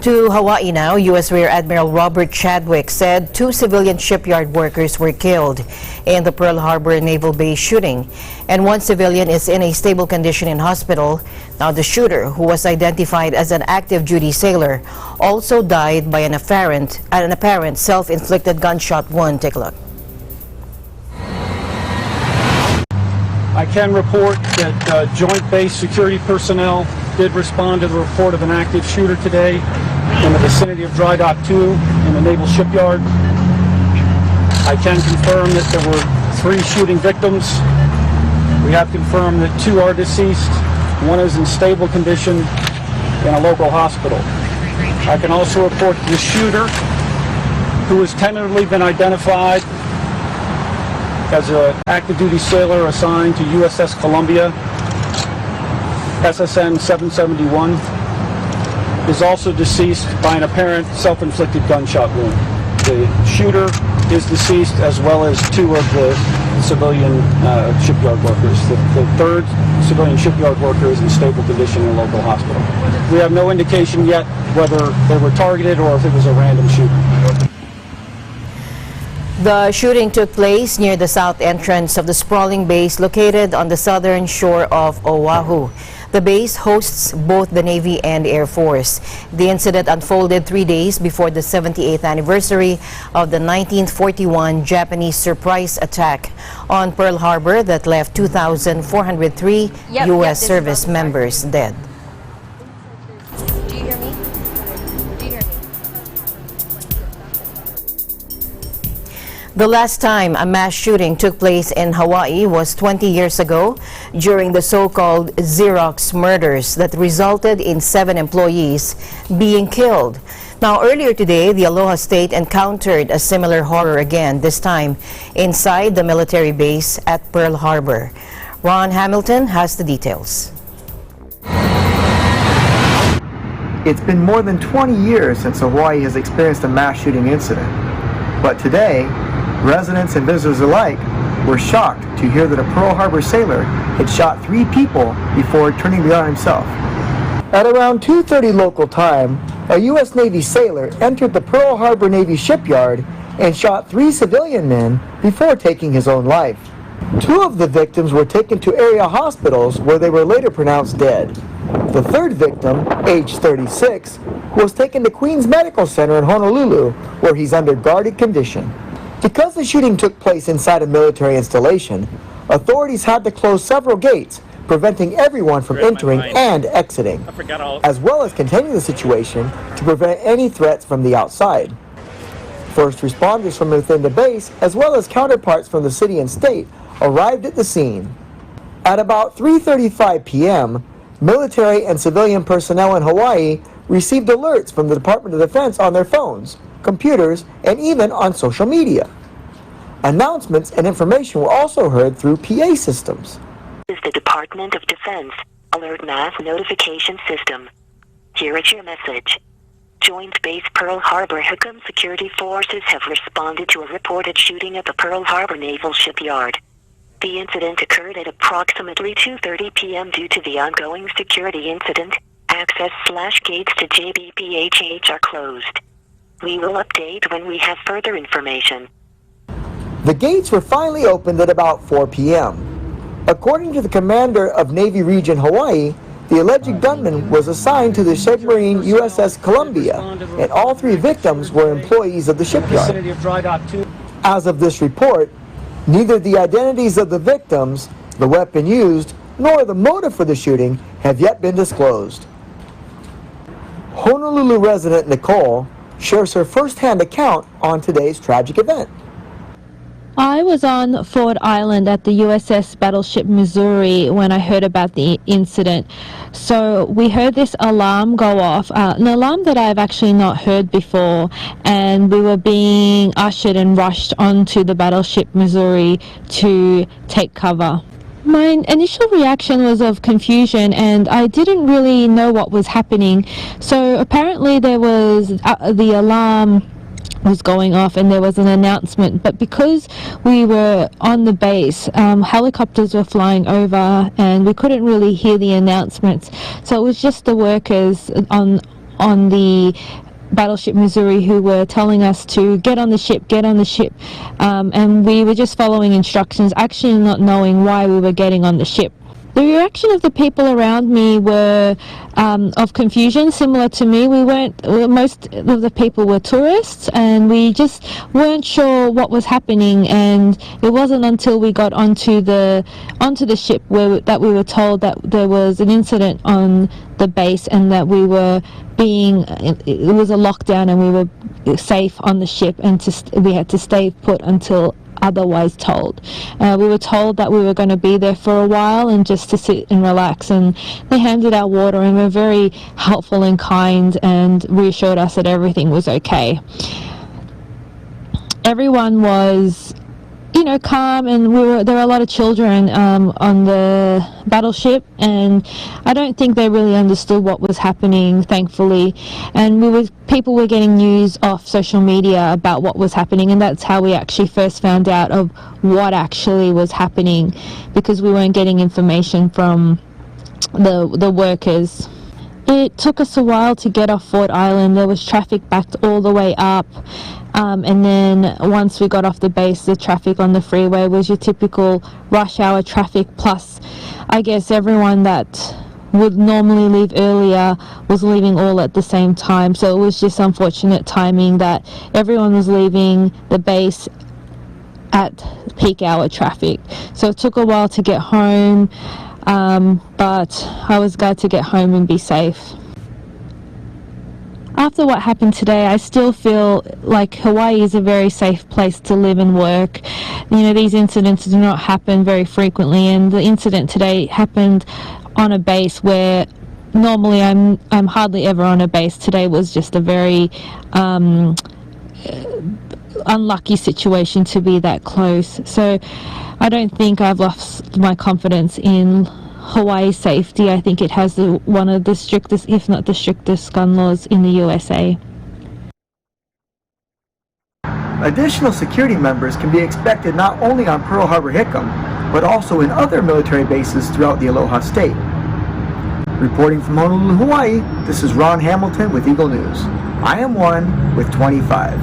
To Hawaii now, U.S. Rear Admiral Robert Chadwick said 2 civilian shipyard workers were killed in the Pearl Harbor Naval Base shooting, and 1 civilian is in a stable condition in hospital. Now, the shooter, who was identified as an active duty sailor, also died by an apparent self-inflicted gunshot wound. Take a look. I can report that Joint Base security personnel did respond to the report of an active shooter today in the vicinity of Dry Dock 2 in the Naval Shipyard. I can confirm that there were 3 shooting victims. We have confirmed that 2 are deceased. 1 is in stable condition in a local hospital. I can also report the shooter, who has tentatively been identified as an active duty sailor assigned to USS Columbia, SSN 771, is also deceased by an apparent self-inflicted gunshot wound. The shooter is deceased, as well as 2 of the civilian shipyard workers. The 3rd civilian shipyard worker is in stable condition in a local hospital. We have no indication yet whether they were targeted or if it was a random shooting. The shooting took place near the south entrance of the sprawling base located on the southern shore of Oahu. The base hosts both the Navy and Air Force. The incident unfolded 3 days before the 78th anniversary of the 1941 Japanese surprise attack on Pearl Harbor that left 2,403 U.S. service members dead. Do you hear me? Do you hear me? The last time a mass shooting took place in Hawaii was 20 years ago during the so-called Xerox murders that resulted in 7 employees being killed. Now, earlier today, the Aloha State encountered a similar horror again, this time inside the military base at Pearl Harbor. Ron Hamilton has the details. It's been more than 20 years since Hawaii has experienced a mass shooting incident. But today, residents and visitors alike were shocked to hear that a Pearl Harbor sailor had shot 3 people before turning the gun himself. At around 2:30 local time, a U.S. Navy sailor entered the Pearl Harbor Navy shipyard and shot 3 civilian men before taking his own life. 2 of the victims were taken to area hospitals where they were later pronounced dead. The 3rd victim, age 36, was taken to Queens Medical Center in Honolulu, where he's under guarded condition. Because the shooting took place inside a military installation, authorities had to close several gates, preventing everyone from entering and exiting, as well as containing the situation to prevent any threats from the outside. First responders from within the base, as well as counterparts from the city and state, arrived at the scene. At about 3:35 p.m., military and civilian personnel in Hawaii received alerts from the Department of Defense on their phones, computers, and even on social media. Announcements and information were also heard through PA systems. This is the Department of Defense Alert Mass Notification System. Here is your message. Joint Base Pearl Harbor Hickam security forces have responded to a reported shooting at the Pearl Harbor Naval Shipyard. The incident occurred at approximately 2:30 p.m. Due to the ongoing security incident, access/gates to JBPHH are closed. We will update when we have further information. The gates were finally opened at about 4 p.m. According to the commander of Navy Region Hawaii, the alleged gunman was assigned to the submarine USS Columbia, and all 3 victims were employees of the shipyard. As of this report, neither the identities of the victims, the weapon used, nor the motive for the shooting have yet been disclosed. Honolulu resident Nicole shares her first-hand account on today's tragic event. I was on Ford Island at the USS Battleship Missouri when I heard about the incident. So we heard this alarm go off, an alarm that I've actually not heard before, and we were being ushered and rushed onto the Battleship Missouri to take cover. My initial reaction was of confusion, and I didn't really know what was happening. So apparently there was the alarm was going off and there was an announcement, but because we were on the base, helicopters were flying over and we couldn't really hear the announcements, so it was just the workers on on the Battleship Missouri who were telling us to get on the ship, and we were just following instructions, actually not knowing why we were getting on the ship. The reaction of the people around me were of confusion, similar to me. Most of the people were tourists, and we just weren't sure what was happening. And it wasn't until we got onto the ship that we were told that there was an incident on the base, and that it was a lockdown, and we were safe on the ship, and we had to stay put until otherwise told. We were told that we were going to be there for a while and just to sit and relax, and they handed out water and were very helpful and kind and reassured us that everything was okay. Everyone was, calm, and there were a lot of children on the battleship, and I don't think they really understood what was happening, thankfully. And people were getting news off social media about what was happening, and that's how we actually first found out of what actually was happening, because we weren't getting information from the workers. It took us a while to get off Ford Island. There was traffic backed all the way up. And then once we got off the base, the traffic on the freeway was your typical rush hour traffic, plus I guess everyone that would normally leave earlier was leaving all at the same time. So it was just unfortunate timing that everyone was leaving the base at peak hour traffic. So it took a while to get home, but I was glad to get home and be safe. After what happened today, I still feel like Hawaii is a very safe place to live and work. These incidents do not happen very frequently, and the incident today happened on a base where normally I'm hardly ever on a base. Today was just a very unlucky situation to be that close. So I don't think I've lost my confidence in Hawaii's safety. I think it has one of the strictest, if not the strictest, gun laws in the USA. Additional security members can be expected not only on Pearl Harbor Hickam, but also in other military bases throughout the Aloha State. Reporting from Honolulu, Hawaii, this is Ron Hamilton with Eagle News. I am one with 25.